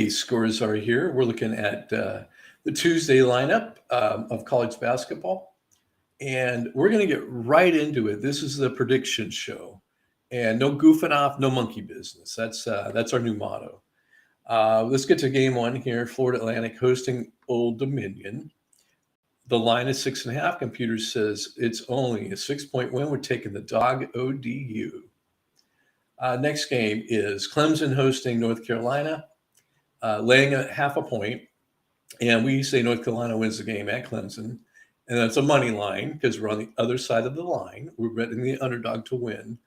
scores are here. We're looking at the Tuesday lineup of college basketball, and we're going to get right into it. This is the prediction show, and no goofing off, no monkey business. That's our new motto. Let's get to game one here. Florida Atlantic hosting Old Dominion. The line is 6.5. Computer says it's only a 6-point win. We're taking the dog ODU. Next game is Clemson hosting North Carolina, laying a half a point. And we say North Carolina wins the game at Clemson. And that's a money line because we're on the other side of the line. We're betting the underdog to win.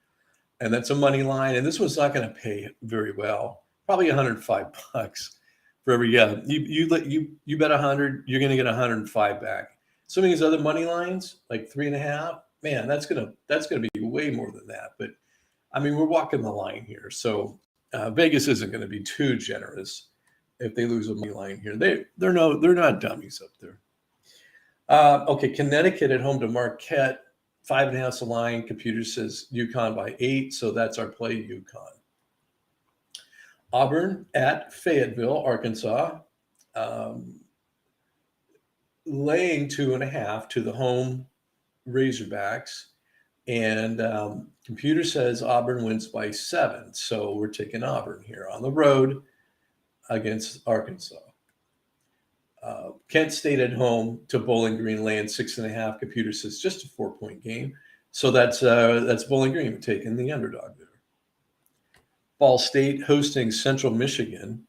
And that's a money line. And this one's not going to pay very well. Probably $105 for every, you bet 100, you're going to get 105 back. Some of these other money lines, like 3.5, man, that's gonna be way more than that. But I mean, we're walking the line here, so Vegas isn't going to be too generous if they lose a money line here. They're not dummies up there. Okay, Connecticut at home to Marquette, 5.5's the line. Computer says UConn by 8, so that's our play. UConn. Auburn at Fayetteville, Arkansas, laying 2.5 to the home Razorbacks. And computer says Auburn wins by 7. So we're taking Auburn here on the road against Arkansas. Kent State at home to Bowling Green, laying 6.5. Computer says just a 4-point game. So that's Bowling Green. We're taking the underdog there. Ball State hosting Central Michigan.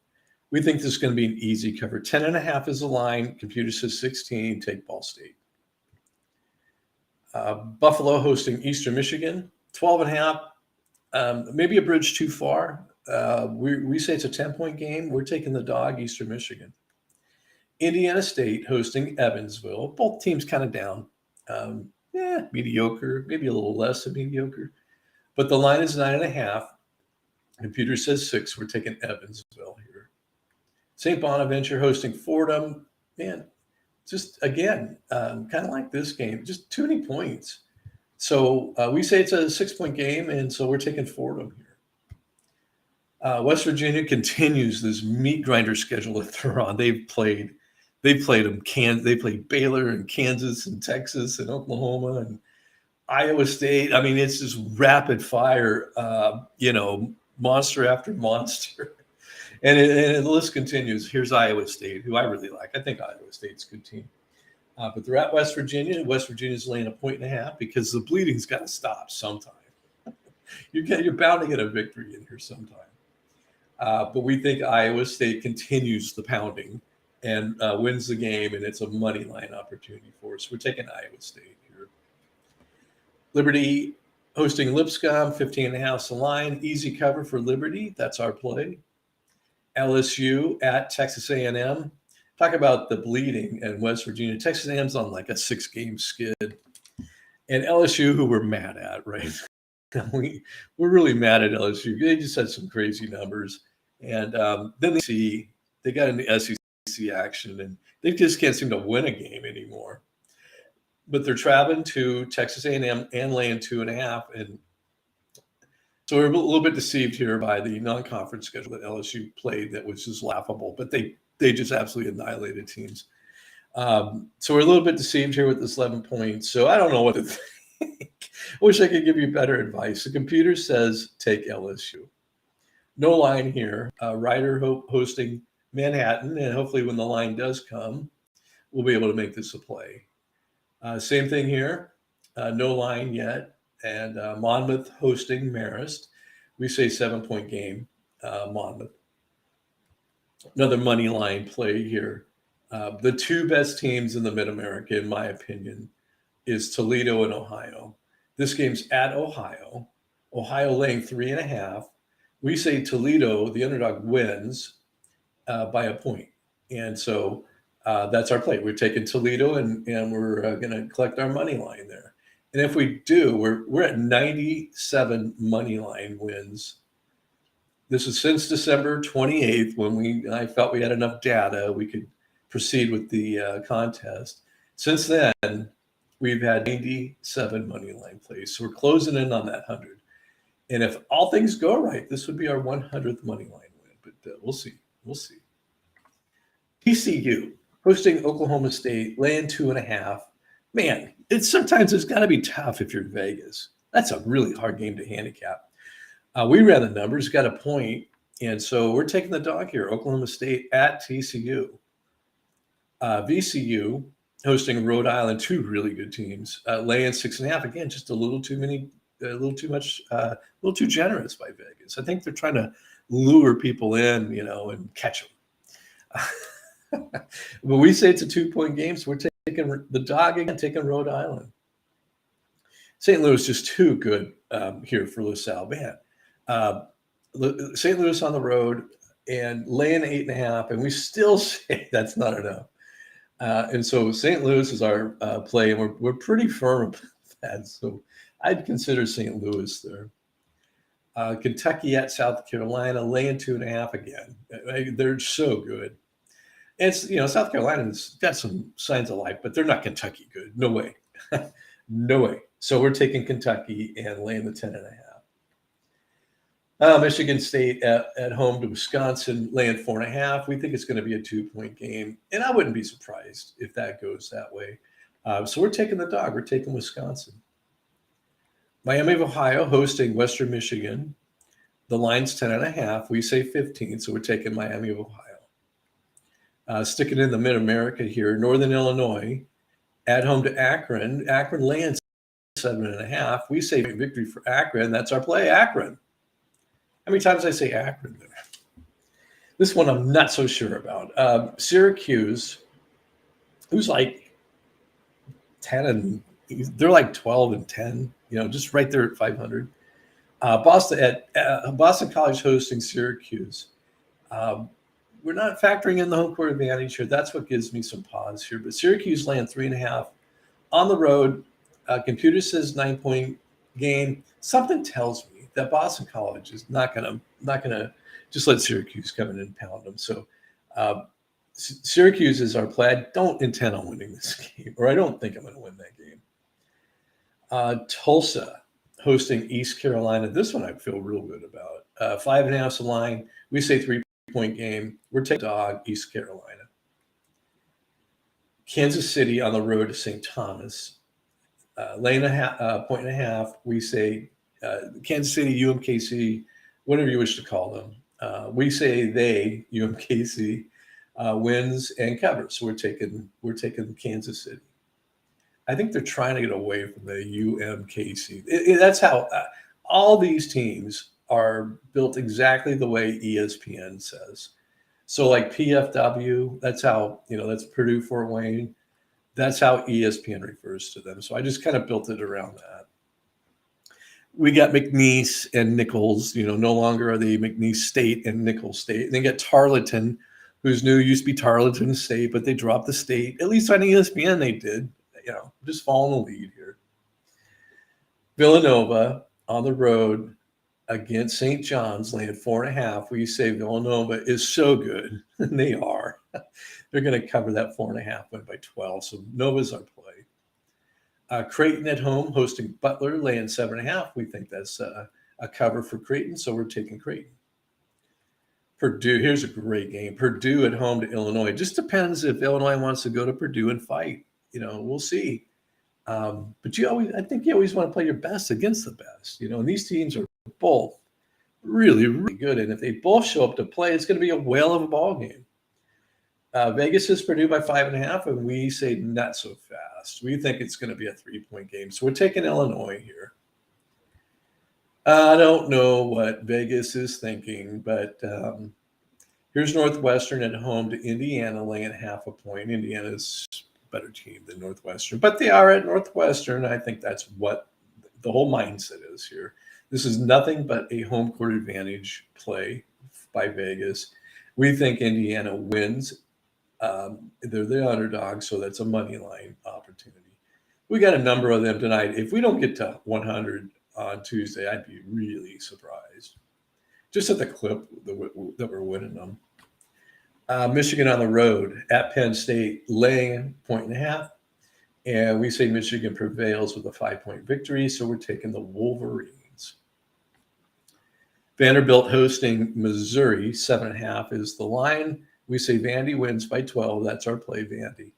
We think this is going to be an easy cover. 10.5 is the line. Computer says 16. Take Ball State. Buffalo hosting Eastern Michigan. 12.5. Maybe a bridge too far. We say it's a 10-point game. We're taking the dog, Eastern Michigan. Indiana State hosting Evansville. Both teams kind of down. Mediocre, maybe a little less than mediocre. But the line is 9.5. Computer says 6. We're taking Evansville here. St. Bonaventure hosting Fordham. Man, just again, kind of like this game, just too many points. So we say it's a 6-point game, and so we're taking Fordham here. West Virginia continues this meat grinder schedule that they're on. They've played them. They played Baylor and Kansas and Texas and Oklahoma and Iowa State. I mean, it's just rapid fire. Monster after monster. And the list continues. Here's Iowa State, who I really like. I think Iowa State's a good team. But they're at West Virginia. West Virginia's laying 1.5 because the bleeding's got to stop sometime. You're bound to get a victory in here sometime. But we think Iowa State continues the pounding and wins the game, and it's a money line opportunity for us. We're taking Iowa State here. Liberty hosting Lipscomb, 15.5's the line. Easy cover for Liberty. That's our play. LSU at Texas A&M. Talk about the bleeding in West Virginia. Texas A&M's on like a 6-game skid. And LSU, who we're mad at, right? We're really mad at LSU. They just had some crazy numbers. And then they got into SEC action, and they just can't seem to win a game anymore. But they're traveling to Texas A&M and laying 2.5. And so we're a little bit deceived here by the non-conference schedule that LSU played that was just laughable. But they just absolutely annihilated teams. So we're a little bit deceived here with this 11 points. So I don't know what to think. I wish I could give you better advice. The computer says take LSU. No line here. Ryder hosting Manhattan. And hopefully when the line does come, we'll be able to make this a play. Same thing here. No line yet. And Monmouth hosting Marist. We say 7-point game, Monmouth. Another money line play here. The two best teams in the Mid-America, in my opinion, is Toledo and Ohio. This game's at Ohio. Ohio laying 3.5. We say Toledo, the underdog, wins by a point. And so that's our play. We're taking Toledo, and we're going to collect our money line there. And if we do, we're at 97 money line wins. This is since December 28th when I felt we had enough data we could proceed with the contest. Since then, we've had 97 money line plays. So we're closing in on that 100. And if all things go right, this would be our 100th money line win. But we'll see. We'll see. TCU hosting Oklahoma State, laying 2.5. Man, it's got to be tough if you're Vegas. That's a really hard game to handicap. We ran the numbers, got a point, and so we're taking the dog here. Oklahoma State at TCU. VCU hosting Rhode Island, two really good teams, laying 6.5. Again, just a little too many, a little too much, a little too generous by Vegas. I think they're trying to lure people in, and catch them. But we say it's a 2-point game, so we're taking the dog again, taking Rhode Island. St. Louis just too good here for LaSalle. Man, St. Louis on the road and laying 8.5, and we still say that's not enough. And so St. Louis is our play, and we're pretty firm about that. So I'd consider St. Louis there. Kentucky at South Carolina, laying 2.5 again. They're so good. And it's, South Carolina's got some signs of life, but they're not Kentucky good. No way. No way. So we're taking Kentucky and laying the 10.5. Michigan State at home to Wisconsin, laying 4.5. We think it's going to be a 2-point game, and I wouldn't be surprised if that goes that way. So we're taking the dog. We're taking Wisconsin. Miami of Ohio hosting Western Michigan. The line's 10.5. We say 15, so we're taking Miami of Ohio. Sticking in the Mid-America here, Northern Illinois at home to Akron. Akron laying 7.5. We say victory for Akron. That's our play, Akron. How many times I say Akron there? This one I'm not so sure about. Syracuse, who's like 10 and they're like 12 and 10, just right there at 500. Boston College hosting Syracuse. We're not factoring in the home court advantage here. That's what gives me some pause here. But Syracuse laying 3.5 on the road. Computer says 9-point game. Something tells me that Boston College is not gonna just let Syracuse come in and pound them. So Syracuse is our play. I don't intend on winning this game, or I don't think I'm going to win that game. Tulsa hosting East Carolina. This one I feel real good about. 5.5 is the line. We say 3-point game. We're taking dog, East Carolina. Kansas City on the road to St. Thomas. Laying 1.5. We say Kansas City, UMKC, whatever you wish to call them. We say they, UMKC, wins and covers. So we're taking Kansas City. I think they're trying to get away from the UMKC. That's how all these teams are built exactly the way ESPN says. So like PFW, that's how, that's Purdue Fort Wayne. That's how ESPN refers to them. So I just kind of built it around that. We got McNeese and Nichols, no longer are they McNeese State and Nichols State. And they got Tarleton, who's new, used to be Tarleton State, but they dropped the state. At least on ESPN they did, just following the lead here. Villanova on the road against St. John's, laying 4.5. We say Villanova is so good, and they are. They're going to cover that 4.5 win by 12. So Nova's our play. Creighton at home hosting Butler, laying 7.5. We think that's a cover for Creighton, so we're taking Creighton. Purdue, here's a great game. Purdue at home to Illinois. Just depends if Illinois wants to go to Purdue and fight. We'll see. But I think you always want to play your best against the best. And these teams are both really, really good. And if they both show up to play, it's going to be a whale of a ball game. Vegas is Purdue by 5.5, and we say not so fast. We think it's going to be a 3-point game. So we're taking Illinois here. I don't know what Vegas is thinking, but here's Northwestern at home to Indiana, laying 0.5 point. Indiana's a better team than Northwestern, but they are at Northwestern. I think that's what the whole mindset is here. This is nothing but a home court advantage play by Vegas. We think Indiana wins. They're the underdog, so that's a money line opportunity. We got a number of them tonight. If we don't get to 100 on Tuesday, I'd be really surprised. Just at the clip that we're winning them. Michigan on the road at Penn State, laying 1.5. And we say Michigan prevails with a 5-point victory, so we're taking the Wolverines. Vanderbilt hosting Missouri, 7.5 is the line. We say Vandy wins by 12. That's our play, Vandy.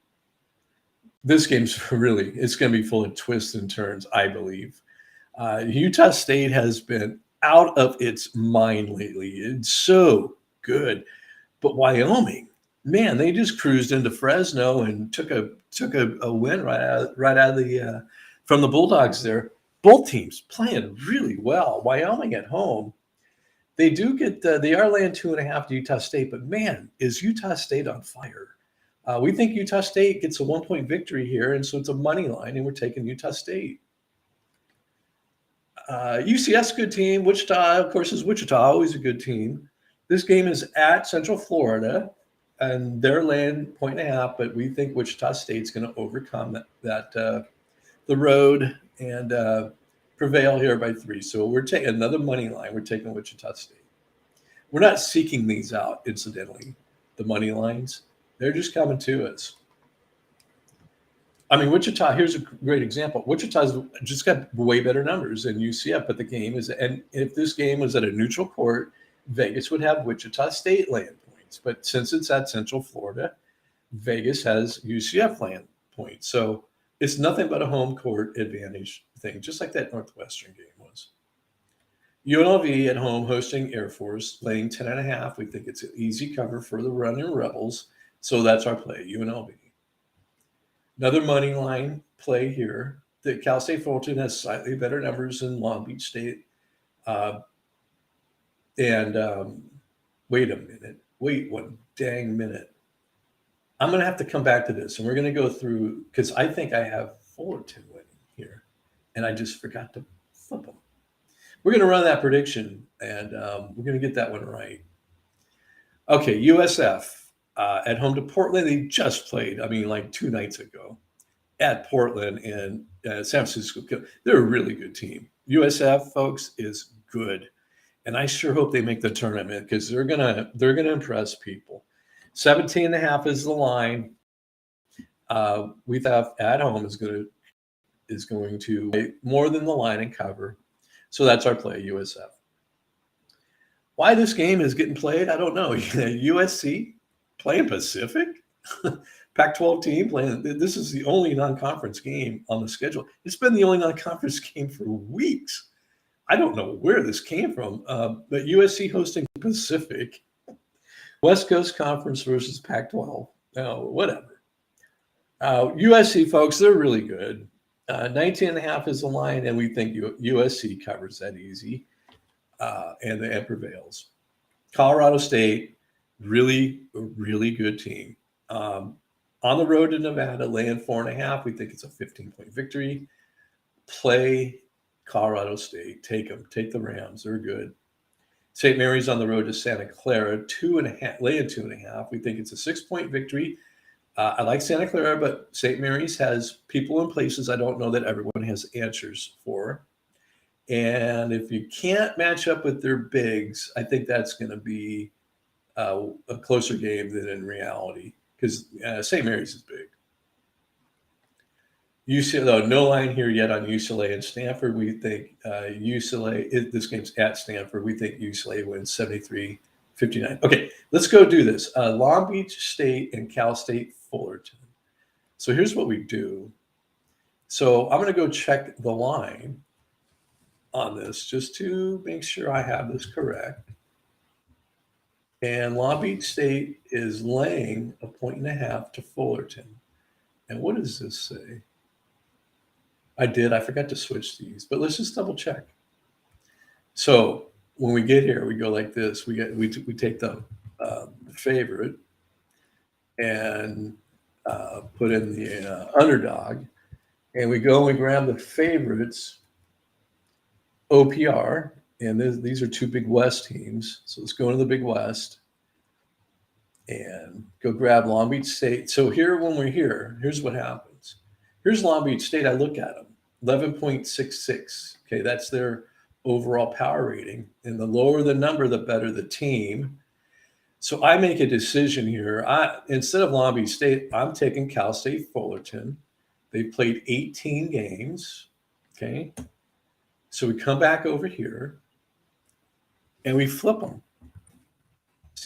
This game's it's going to be full of twists and turns, I believe. Utah State has been out of its mind lately. It's so good. But Wyoming, man, they just cruised into Fresno and took a win right out of the from the Bulldogs there. Both teams playing really well. Wyoming at home, they do get they are laying 2.5 to Utah State, but man, is Utah State on fire? We think Utah State gets a 1-point victory here, and so it's a money line, and we're taking Utah State. UCS, good team. Wichita, of course, is Wichita, always a good team. This game is at Central Florida, and they're laying 1.5, but we think Wichita State's going to overcome the road and prevail here by 3. So we're taking another money line. We're taking Wichita State. We're not seeking these out, incidentally, the money lines. They're just coming to us. I mean, Wichita, here's a great example. Wichita's just got way better numbers than UCF, but the game is, and if this game was at a neutral court, Vegas would have Wichita State laying points. But since it's at Central Florida, Vegas has UCF laying points. So it's nothing but a home court advantage thing, just like that Northwestern game was. UNLV at home hosting Air Force, laying 10.5. We think it's an easy cover for the running Rebels. So that's our play, UNLV. Another money line play here. The Cal State Fullerton has slightly better numbers than Long Beach State. Wait a minute. Wait one dang minute. I'm going to have to come back to this, and we're going to go through, because I think I have Fullerton winning here, and I just forgot to flip them. We're going to run that prediction, and we're going to get that one right. Okay, USF. At home to Portland, they just played, like 2 nights ago at Portland and San Francisco. They're a really good team. USF, folks, is good. And I sure hope they make the tournament because they're gonna impress people. 17.5 is the line. We thought at home is going to play more than the line and cover. So that's our play, USF. Why this game is getting played, I don't know. USC playing Pacific, Pac-12 team playing. This is the only non-conference game on the schedule. It's been the only non-conference game for weeks. I don't know where this came from, but USC hosting Pacific, West Coast Conference versus Pac-12. Whatever. USC, folks, they're really good. 19.5 is the line, and we think USC covers that easy and prevails. Colorado State, really good team. On the road to Nevada, laying 4.5. We think it's a 15-point victory. Play Colorado State. Take them. Take the Rams. They're good. St. Mary's on the road to Santa Clara, 2.5, laying 2.5. We think it's a 6-point victory. I like Santa Clara, but St. Mary's has people in places I don't know that everyone has answers for. And if you can't match up with their bigs, I think that's going to be a closer game than in reality because St. Mary's is big. UCLA, though, no line here yet on UCLA and Stanford. We think this game's at Stanford. We think UCLA wins 73-59. Okay, let's go do this. Long Beach State and Cal State Fullerton. So here's what we do. So I'm going to go check the line on this just to make sure I have this correct. And Long Beach State is laying 1.5 to Fullerton. And what does this say? I forgot to switch these, but let's just double check. So when we get here, we go like this. We take the favorite and put in the underdog, and we go and grab the favorites OPR, and these are 2 Big West teams. So let's go into the Big West and go grab Long Beach State. So here, when we're here, here's what happens. Here's Long Beach State. I look at them, 11.66. Okay, that's their overall power rating. And the lower the number, the better the team. So I make a decision here. Instead of Long Beach State, I'm taking Cal State Fullerton. They've played 18 games. Okay. So we come back over here and we flip them.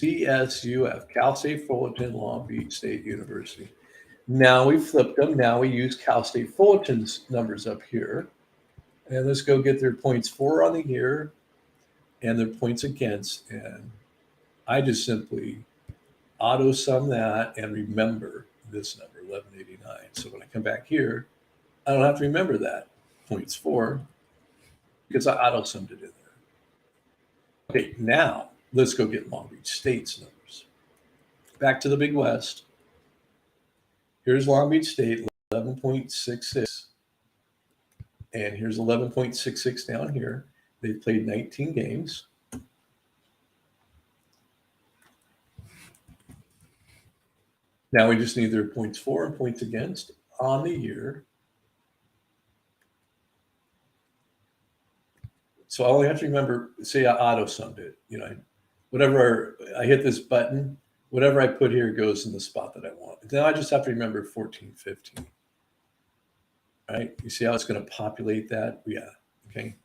CSUF, Cal State Fullerton, Long Beach State University. Now we flipped them. Now we use Cal State Fullerton's numbers up here. And let's go get their points for on the year and their points against. And I just simply auto sum that and remember this number, 1189. So when I come back here, I don't have to remember that points for because I auto summed it in there. Okay, now let's go get Long Beach State's numbers. Back to the Big West. Here's Long Beach State, 11.66. And here's 11.66 down here. They've played 19 games. Now we just need their points for and points against on the year. So I only have to remember, say I auto summed it. Whatever I hit this button, whatever I put here goes in the spot that I want. Then I just have to remember 14, 15. Right? You see how it's going to populate that? Yeah. Okay.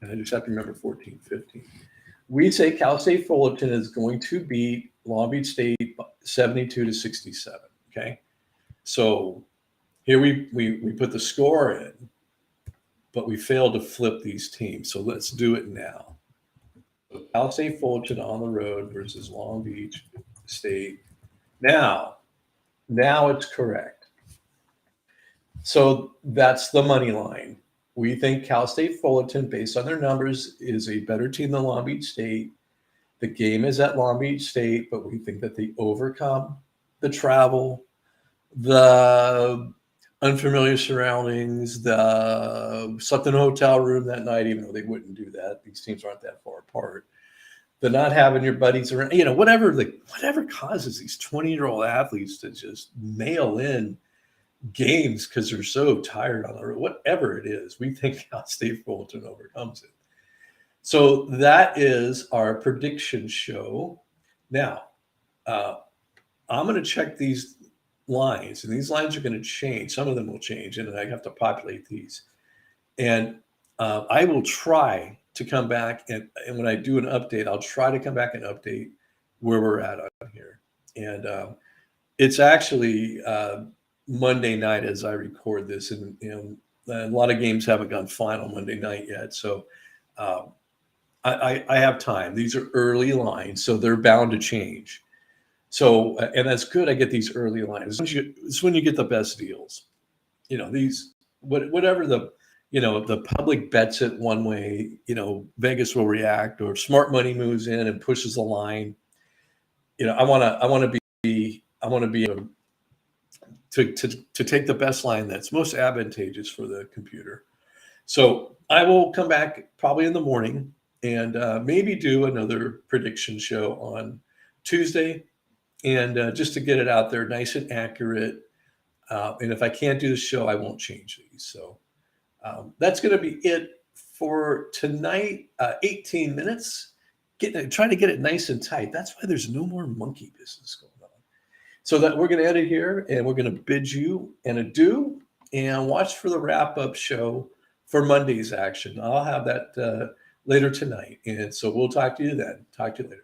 And I just have to remember 14, 15. We say Cal State Fullerton is going to beat Long Beach State 72-67. Okay. So here we put the score in, but we failed to flip these teams. So let's do it now. So Cal State Fullerton on the road versus Long Beach State. Now it's correct. So that's the money line. We think Cal State Fullerton, based on their numbers, is a better team than Long Beach State. The game is at Long Beach State, but we think that they overcome the travel, the unfamiliar surroundings, the slept in a hotel room that night, even though they wouldn't do that. These teams aren't that far apart. The not having your buddies around, whatever causes these 20-year-old athletes to just mail in games because they're so tired on the road, whatever it is, we think Cal State Fullerton overcomes it. So that is our prediction show. Now, I'm going to check these lines, and these lines are going to change. Some of them will change, and I have to populate these. And I will try to come back, and when I do an update, I'll try to come back and update where we're at on here. And it's actually Monday night as I record this, and a lot of games haven't gone final Monday night yet. So I have time. These are early lines, so they're bound to change. So, and that's good. I get these early lines. It's when you get the best deals. These, whatever the public bets it one way, Vegas will react, or smart money moves in and pushes the line. I want to be able to take the best line that's most advantageous for the computer. So I will come back probably in the morning and maybe do another prediction show on Tuesday, and just to get it out there nice and accurate. And if I can't do the show, I won't change these. So that's going to be it for tonight. 18 minutes. Trying to get it nice and tight. That's why there's no more monkey business going on. So that we're going to end it here, and we're going to bid you an adieu and watch for the wrap-up show for Monday's action. I'll have that later tonight. And so we'll talk to you then. Talk to you later.